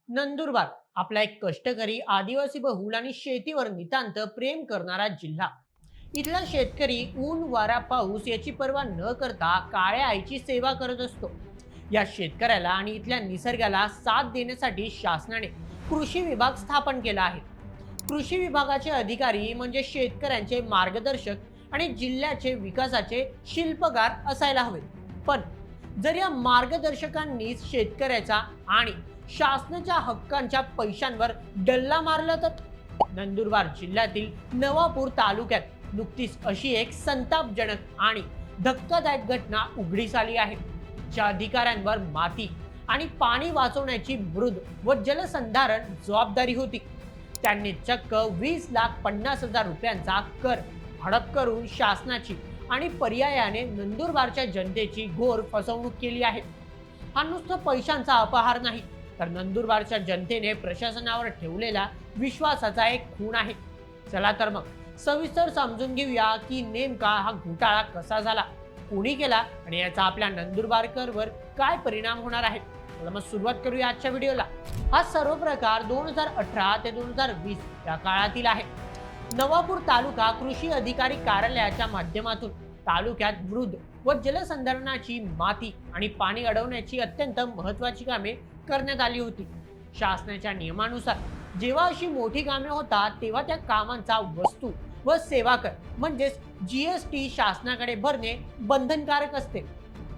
नंदुरबार आपला एक कष्टकरी आदिवासी बहुल आणि शेतीवर नितांत प्रेम करणारा जिल्हा. इथला शेतकरी ऊन वारा पाऊस याची पर्वा न करता काळ्या आईची सेवा करत असतो. या शेतकऱ्याला आणि इथल्या निसर्गाला साथ देण्यासाठी शासनाने कृषी विभाग स्थापन केला आहे. कृषी विभागाचे अधिकारी म्हणजे शेतकऱ्यांचे मार्गदर्शक आणि जिल्ह्याचे विकासाचे शिल्पकार असायला हवे. पण जर या मार्गदर्शकांनी शेतकऱ्याचा आणि शासनाच्या हक्कांच्या पैशांवर डल्ला मारला तर नंदुरबार जिल्ह्यातील नवापूर तालुक्यात नुकतीच अशी एक संतापजनक आणि धक्कादायक घटना उघडीस आली आहे. ज्या अधिकाऱ्यांवर माती आणि पाणी वाचवण्याची मृद व जलसंधारण जबाबदारी होती, त्यांनी चक्क 20,50,000 रुपयांचा कर हडप करून शासनाची आणि पर्यायाने नंदुरबारच्या जनतेची घोर फसवणूक केली आहे. हा नुसता पैशांचा अपहार नाही, तर नंदुरबारच्या जनतेने प्रशासनावर ठेवलेला विश्वासाचा एक खूण आहे. चला तर मग सविस्तर समजून घेऊया की नेमका हा घोटाळा कसा झाला, कोणी केला आणि याचा आपल्या नंदुरबारकरवर काय परिणाम होणार आहे. चला मग सुरुवात करूया आजच्या व्हिडिओला. हा सर्व प्रकार 2018 ते 2020 या काळातील आहे. नवापूर तालुका कृषी अधिकारी कार्यालयाच्या माध्यमातून तालुक्यात मृद व जलसंधारणाची माती आणि पाणी अडवण्याची अत्यंत महत्त्वाची कामे करण्यात आली होती. शासनाच्या नियमानुसार जेव्हा अशी मोठी कामे होतात तेव्हा त्या कामांचा वस्तू व सेवा कर म्हणजेच GST शासनाकडे भरणे बंधनकारक असते.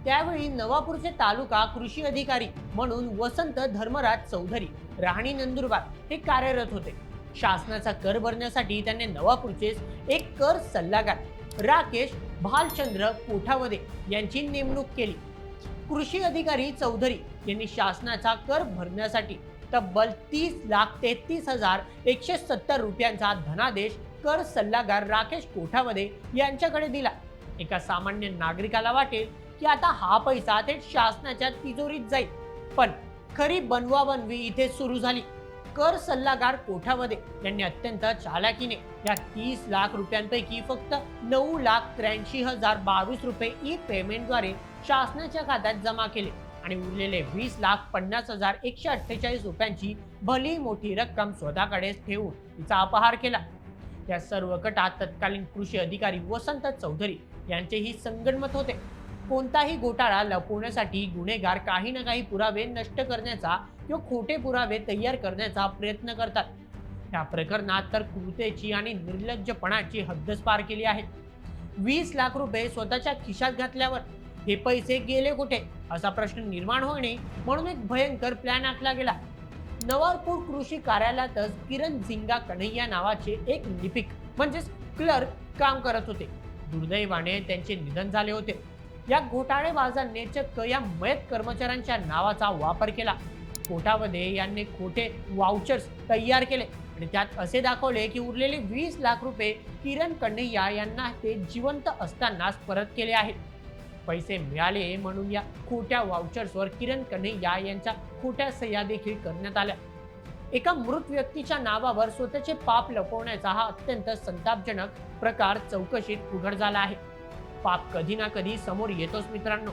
त्यावेळी नवापूरचे तालुका कृषी अधिकारी म्हणून वसंत धर्मराज चौधरी, राहणी नंदुरबार हे कार्यरत होते. शासनाचा कर भरण्यासाठी त्यांनी नवापूरचे एक कर सल्लागार राकेश भालचंद्र कोठावदे यांची नेमणूक केली. कृषी अधिकारी चौधरी यांनी शासनाचा कर भरण्यासाठी तब्बल 30,33,170 रुपयांचा धनादेश कर सल्लागार राकेश कोठावदे यांच्याकडे दिला. एका सामान्य नागरिकाला वाटेल की आता हा पैसा थेट शासनाच्या तिजोरीत जाईल, पण खरी बनवाबनवी इथे सुरू झाली. कर सल्लागार कोठावदे यांनी अत्यंत चालाकीने या 30 लाख रुपयांपैकी फक्त 9,83,022 रुपये ई पेमेंटद्वारे शासनाच्या खात्यात जमा केले आणि उरलेले 20,50,148 रुपयांची भली मोठी रक्कम स्वतःकडे ठेवून तिचा अपहार केला. या सर्व कटात तत्कालीन कृषी अधिकारी वसंत चौधरी यांचेही संगनमत होते. कोणताही घोटाळा लपवण्यासाठी गुन्हेगार काही ना काही पुरावे नष्ट करण्याचा किंवा खोटे पुरावे तयार करण्याचा प्रयत्न करतात. या प्रकरणात तर क्रूरतेची आणि निर्लज्जपणाची हद्दच पार केली आहे. 20 लाख रुपये स्वतःच्या खिशात घातल्यावर हे पैसे गेले कुठे असा प्रश्न निर्माण होणे म्हणून एक भयंकर प्लॅन आखला गेला. नवापूर कृषी कार्यालयातच किरण झिंगा कन्हैया नावाचे एक लिपिक म्हणजेच क्लर्क काम करत होते. दुर्दैवाने त्यांचे निधन झाले होते. या घोटाळेबाजांनी चक्क या मयत कर्मचाऱ्यांच्या नावाचा वापर केला. कोठावदे यांनी खोटे वाउचर्स तयार केले आणि त्यात असे दाखवले की उरलेले 20 लाख रुपये किरण कन्हैया यांना ते जिवंत असतानाच परत केले आहेत. पैसे मिळाले म्हणून या खोट्या वाउचर्सवर किरण कन्हैया यांच्या खोट्या सह्या देखील करण्यात आल्या. एका मृत व्यक्तीच्या नावावर स्वतःचे पाप लपवण्याचा हा अत्यंत संतापजनक प्रकार चौकशीत उघड झाला आहे. पाप कधी ना कधी समोर येतोच मित्रांनो.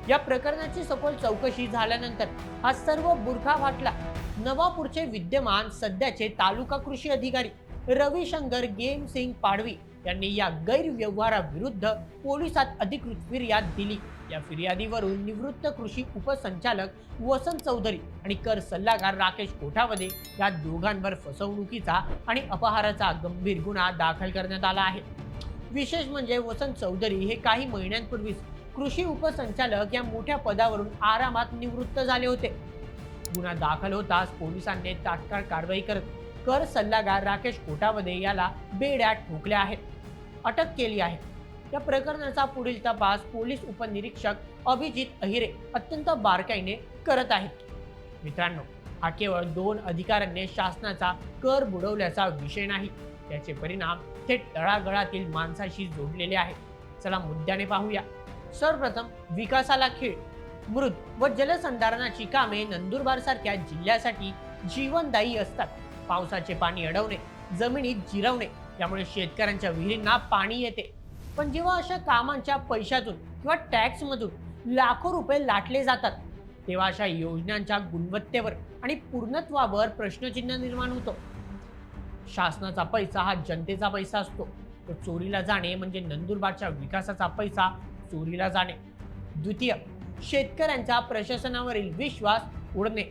या प्रकरणाची सखोल चौकशी झाल्यानंतर हा सर्व बुरखा फाटला. नवापूरचे विद्यमान सध्याचे तालुका कृषी अधिकारी रविशंकर गेमसिंग पाडवी यांनी या गैरव्यवहाराविरुद्ध पोलिसात अधिकृत फिर्याद दिली. या फिर्यादीवरून निवृत्त कृषी उपसंचालक वसंत चौधरी आणि कर सल्लागार राकेश कोठावदे या दोघांवर फसवणुकीचा आणि अपहाराचा गंभीर गुन्हा दाखल करण्यात आला आहे. विशेष म्हणजे वसंत चौधरी हे काही महिन्यांपूर्वीच कृषी उपसंचालक या मोठ्या पदावरून आरामात निवृत्त झाले होते. गुन्हा दाखल होताच पोलिसांनी तात्काळ कारवाई करत कर सल्लागार राकेश कोठावदे याला बेड्या ठोकल्या आहेत, अटक केली आहे. या प्रकरणाचा पुढील तपास पोलीस उपनिरीक्षक अभिजित अहिरे अत्यंत बारकाईने करत आहेत. मित्रांनो, हा केवळ 2 अधिकाऱ्यांनी शासनाचा कर बुडवल्याचा विषय नाही, त्याचे परिणाम थेट तळागाळातील माणसाशी जोडलेले आहेत. चला मुद्द्याने पाहूया. सर्वप्रथम विकासाला खीळ. मृद व जलसंधारणाची कामे नंदुरबार सारख्या जिल्ह्यासाठी जीवनदायी असतात. पावसाचे पाणी अडवणे, जमिनीत जिरवणे यामुळे शेतकऱ्यांच्या विहिरींना पाणी येते. पण जेव्हा अशा कामांच्या पैशातून किंवा टॅक्समधून लाखो रुपये लाटले जातात तेव्हा अशा योजनांच्या गुणवत्तेवर आणि पूर्णत्वावर प्रश्नचिन्ह निर्माण होतो. शासनाचा पैसा हा जनतेचा पैसा असतो. तो चोरीला जाणे म्हणजे नंदुरबारच्या विकासाचा पैसा चोरीला जाणे. द्वितीय, शेतकऱ्यांचा प्रशासनावरील विश्वास उडणे.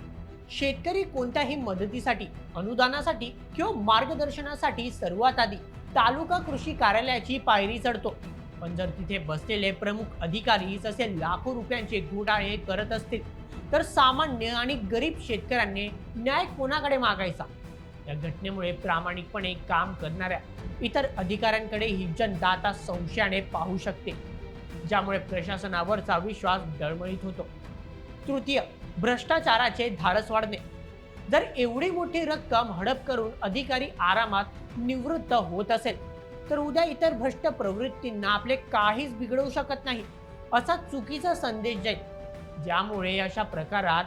शेतकरी कोणत्याही मदतीसाठी, अनुदानासाठी किंवा मार्गदर्शनासाठी सर्वात आधी तालुका कृषी कार्यालयाची पायरी चढतो. पण जर तिथे बसलेले प्रमुख अधिकारी असे लाखो रुपयांचे घोटाळे करत असतील तर सामान्य आणि गरीब शेतकऱ्यांनी न्याय कोणाकडे मागायचा? या घटनेमुळे प्रामाणिकपणे काम करणाऱ्या इतर अधिकाऱ्यांकडे ही जनता आता संशयाने पाहू शकते, ज्यामुळे प्रशासनावरचा विश्वास डळमळीत होतो. तृतीय, भ्रष्टाचाराचे धाडस वाढणे. जर एवढी मोठी रक्कम हडप करून अधिकारी आरामात निवृत्त होत असेल तर उद्या इतर भ्रष्ट प्रवृत्तींना आपले काहीच बिघडवू शकत नाही असा चुकीचा संदेश जाईल, ज्यामुळे अशा प्रकारात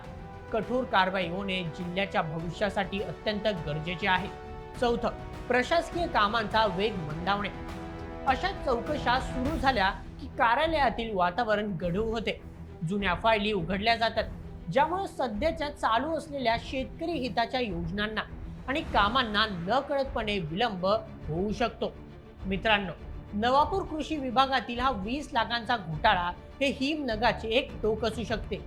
कठोर कारवाई होणे जिल्ह्याच्या भविष्यासाठी अत्यंत गरजेचे आहे. चौथं, प्रशासकीय कामांचा वेग मंदावणे. अशा चौकशा सुरू झाल्या की कार्यालयातील वातावरण गढूळ होते. जुन्या फायली उघडल्या जातात, ज्यामुळे सध्याच्या चालू असलेल्या शेतकरी हिताच्या योजनांना आणि कामांना नकळतपणे विलंब होऊ शकतो. मित्रांनो, नवापूर कृषी विभागातील हा 20 लाखांचा घोटाळा हे हिमनगाचे एक टोक असू शकते.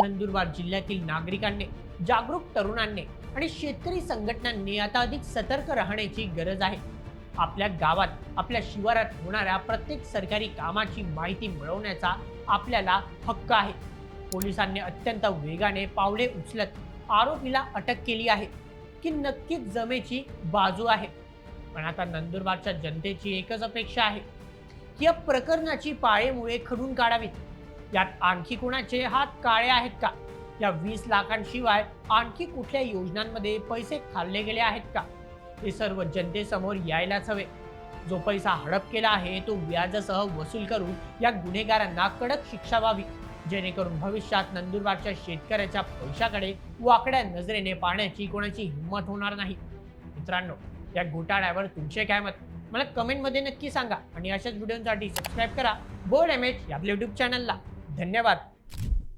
नंदुरबार जिल्ह्यातील नागरिकांनी, जागरूक तरुणांनी आणि शेतकरी संघटनांनी आता अधिक सतर्क राहण्याची गरज आहे. आपल्या गावात, आपल्या शिवारात होणाऱ्या प्रत्येक सरकारी कामाची माहिती मिळवण्याचा आपल्याला हक्क आहे. पोलिसांनी अत्यंत वेगाने पावले उचलत आरोपीला अटक केली आहे, की नक्कीच जमेची बाजू आहे. पण आता नंदुरबारच्या जनतेची एकच अपेक्षा आहे की या प्रकरणाची पाळेमुळे खडून काढावीत. यात आणखी कोणाचे हात काळे आहेत का? या 20 लाखांशिवाय आणखी कुठल्या योजनांमध्ये पैसे खाल्ले गेले आहेत का? हे सर्व जनतेसमोर यायलाच हवे. जो पैसा हडप केला आहे तो व्याजासह वसूल करून या गुन्हेगारांना कडक शिक्षा व्हावी, जेणेकरून भविष्यात नंदुरबारच्या शेतकऱ्याच्या पैशाकडे वाकड्या नजरेने पाहण्याची कोणाची हिंमत होणार नाही. मित्रांनो, या घोटाळ्यावर तुमचे काय मत मला कमेंटमध्ये नक्की सांगा आणि अशाच व्हिडिओसाठी सबस्क्राईब करा बोल्ड एमएच या आपल्या यूट्यूब चॅनलला. धन्यवाद.